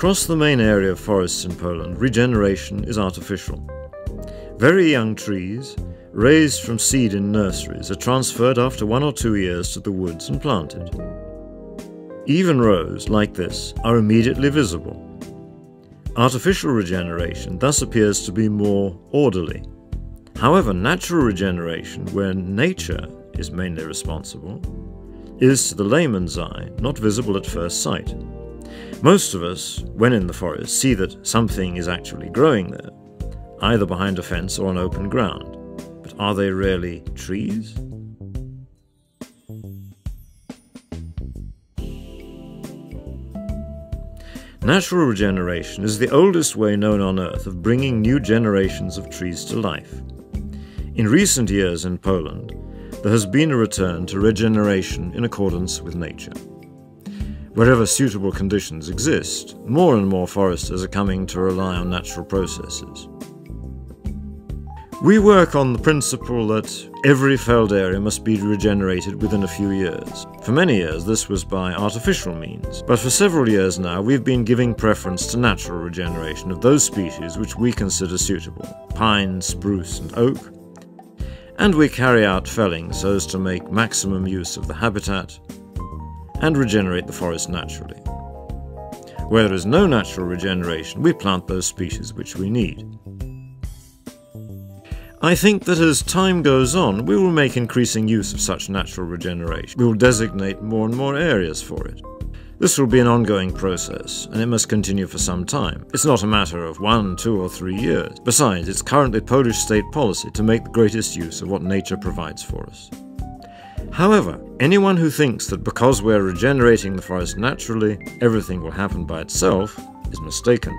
Across the main area of forests in Poland, regeneration is artificial. Very young trees, raised from seed in nurseries, are transferred after 1 or 2 years to the woods and planted. Even rows, like this, are immediately visible. Artificial regeneration thus appears to be more orderly. However, natural regeneration, where nature is mainly responsible, is to the layman's eye not visible at first sight. Most of us, when in the forest, see that something is actually growing there, either behind a fence or on open ground. But are they really trees? Natural regeneration is the oldest way known on Earth of bringing new generations of trees to life. In recent years in Poland, there has been a return to regeneration in accordance with nature. Wherever suitable conditions exist, more and more foresters are coming to rely on natural processes. We work on the principle that every felled area must be regenerated within a few years. For many years this was by artificial means, but for several years now we've been giving preference to natural regeneration of those species which we consider suitable, pine, spruce and oak, and we carry out felling so as to make maximum use of the habitat and regenerate the forest naturally. Where there is no natural regeneration, we plant those species which we need. I think that as time goes on, we will make increasing use of such natural regeneration. We will designate more and more areas for it. This will be an ongoing process, and it must continue for some time. It's not a matter of 1, 2 or 3 years. Besides, it's currently Polish state policy to make the greatest use of what nature provides for us. However, anyone who thinks that because we're regenerating the forest naturally, everything will happen by itself, is mistaken.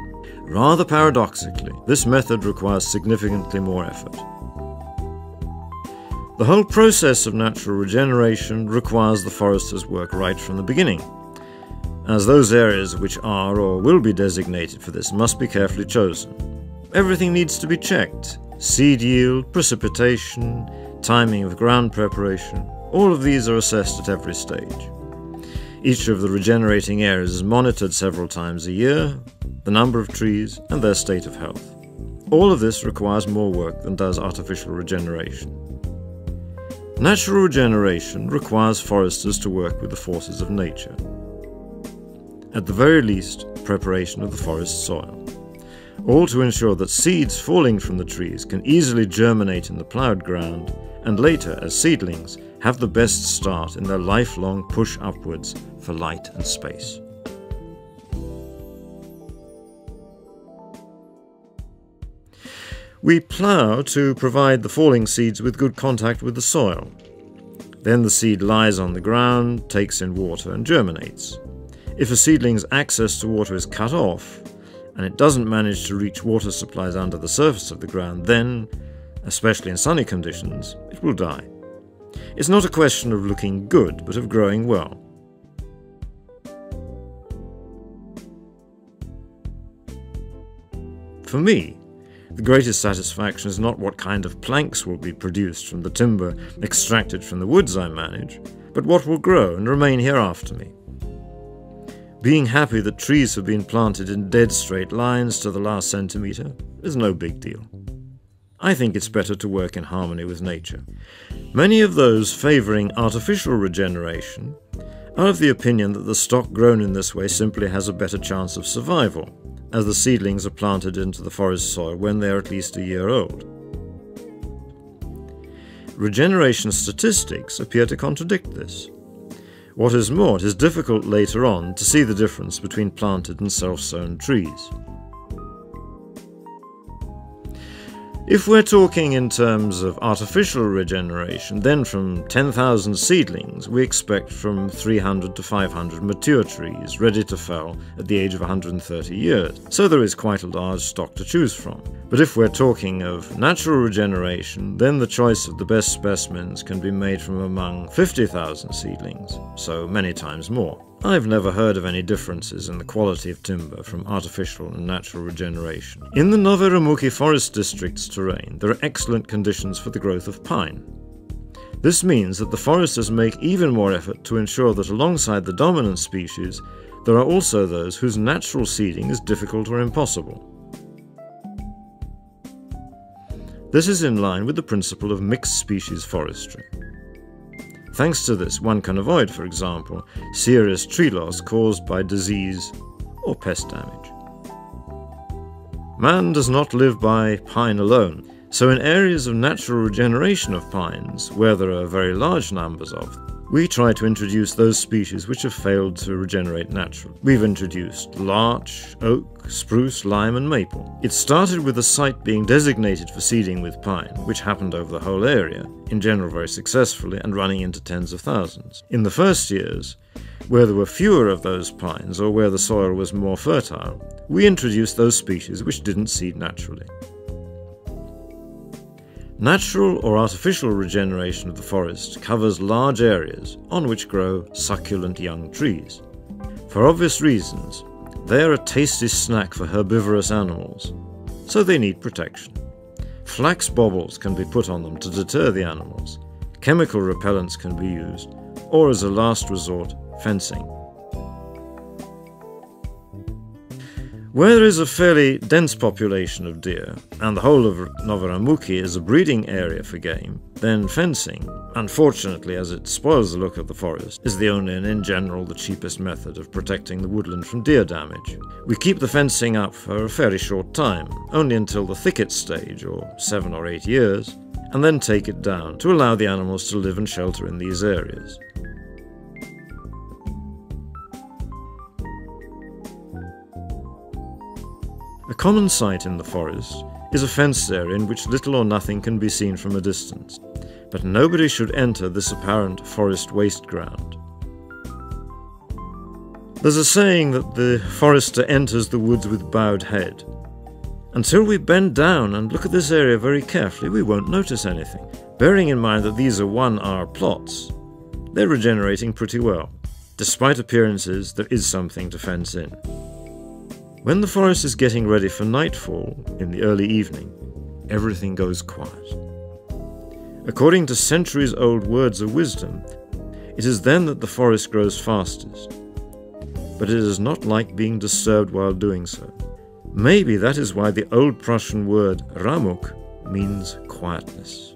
Rather paradoxically, this method requires significantly more effort. The whole process of natural regeneration requires the foresters work right from the beginning, as those areas which are or will be designated for this must be carefully chosen. Everything needs to be checked: seed yield, precipitation, timing of ground preparation. All of these are assessed at every stage. Each of the regenerating areas is monitored several times a year, the number of trees and their state of health. All of this requires more work than does artificial regeneration. Natural regeneration requires foresters to work with the forces of nature. At the very least, preparation of the forest soil. All to ensure that seeds falling from the trees can easily germinate in the ploughed ground and later, as seedlings, have the best start in their lifelong push upwards for light and space. We plough to provide the falling seeds with good contact with the soil. Then the seed lies on the ground, takes in water and germinates. If a seedling's access to water is cut off, and it doesn't manage to reach water supplies under the surface of the ground, then, especially in sunny conditions, it will die. It's not a question of looking good, but of growing well. For me, the greatest satisfaction is not what kind of planks will be produced from the timber extracted from the woods I manage, but what will grow and remain here after me. Being happy that trees have been planted in dead straight lines to the last centimetre is no big deal. I think it's better to work in harmony with nature. Many of those favouring artificial regeneration are of the opinion that the stock grown in this way simply has a better chance of survival, as the seedlings are planted into the forest soil when they are at least a year old. Regeneration statistics appear to contradict this. What is more, it is difficult later on to see the difference between planted and self-sown trees. If we're talking in terms of artificial regeneration, then from 10,000 seedlings we expect from 300 to 500 mature trees ready to fell at the age of 130 years, so there is quite a large stock to choose from. But if we're talking of natural regeneration, then the choice of the best specimens can be made from among 50,000 seedlings, so many times more. I've never heard of any differences in the quality of timber from artificial and natural regeneration. In the Nowe Ramuki Forest District's terrain, there are excellent conditions for the growth of pine. This means that the foresters make even more effort to ensure that alongside the dominant species, there are also those whose natural seeding is difficult or impossible. This is in line with the principle of mixed species forestry. Thanks to this, one can avoid, for example, serious tree loss caused by disease or pest damage. Man does not live by pine alone, so in areas of natural regeneration of pines, where there are very large numbers of them, we try to introduce those species which have failed to regenerate naturally. We've introduced larch, oak, spruce, lime and maple. It started with a site being designated for seeding with pine, which happened over the whole area, in general very successfully and running into tens of thousands. In the first years, where there were fewer of those pines or where the soil was more fertile, we introduced those species which didn't seed naturally. Natural or artificial regeneration of the forest covers large areas on which grow succulent young trees. For obvious reasons, they are a tasty snack for herbivorous animals, so they need protection. Flax baubles can be put on them to deter the animals, chemical repellents can be used, or as a last resort, fencing. Where there is a fairly dense population of deer, and the whole of Nowe Ramuki is a breeding area for game, then fencing, unfortunately as it spoils the look of the forest, is the only and in general the cheapest method of protecting the woodland from deer damage. We keep the fencing up for a fairly short time, only until the thicket stage, or 7 or 8 years, and then take it down to allow the animals to live and shelter in these areas. A common sight in the forest is a fenced area in which little or nothing can be seen from a distance, but nobody should enter this apparent forest waste ground. There's a saying that the forester enters the woods with bowed head. Until we bend down and look at this area very carefully, we won't notice anything. Bearing in mind that these are 1-hour plots, they're regenerating pretty well. Despite appearances, there is something to fence in. When the forest is getting ready for nightfall in the early evening, everything goes quiet. According to centuries-old words of wisdom, it is then that the forest grows fastest. But it is not like being disturbed while doing so. Maybe that is why the old Prussian word Ramuk means quietness.